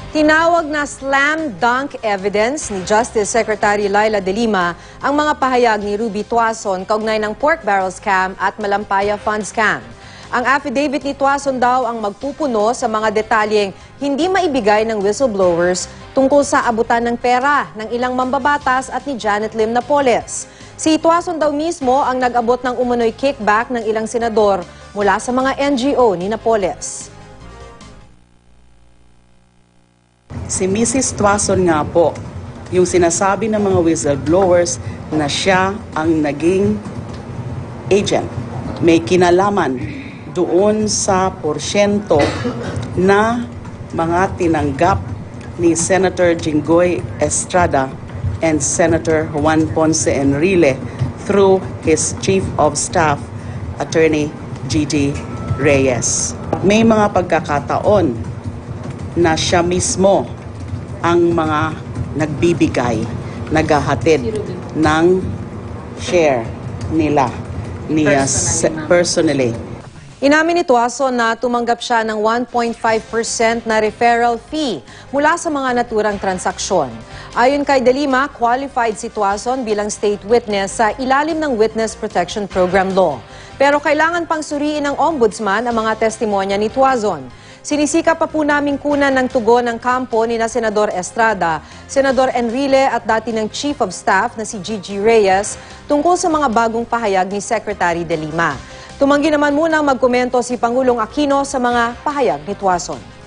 Tinawag na slam dunk evidence ni Justice Secretary Laila De Lima ang mga pahayag ni Ruby Tuason kaugnay ng pork barrel scam at Malampaya Fund scam. Ang affidavit ni Tuason daw ang magpupuno sa mga detalyeng hindi maibigay ng whistleblowers tungkol sa abutan ng pera ng ilang mambabatas at ni Janet Lim Napoles. Si Tuason daw mismo ang nag-abot ng umano'y kickback ng ilang senador mula sa mga NGO ni Napoles. Si Mrs. Tuason nga po, yung sinasabi ng mga whistleblowers na siya ang naging agent. May kinalaman doon sa porsyento na mga tinanggap ni Senator Jinggoy Estrada and Senator Juan Ponce Enrile through his Chief of Staff, Attorney Gigi Reyes. May mga pagkakataon na siya mismo ang mga nagbibigay, naghahatid ng share nila niya personally. Inamin ni Tuason na tumanggap siya ng 1.5% na referral fee mula sa mga naturang transaksyon. Ayon kay De Lima, qualified si Tuason bilang state witness sa ilalim ng Witness Protection Program Law. Pero kailangan pang suriin ng ombudsman ang mga testimonya ni Tuason. Sinisika pa po namin kunan ng tugon ng kampo ni na Senador Estrada, Senador Enrile at dati ng Chief of Staff na si Gigi Reyes tungkol sa mga bagong pahayag ni Secretary De Lima. Tumanggi naman munang magkomento si Pangulong Aquino sa mga pahayag ni Tuason.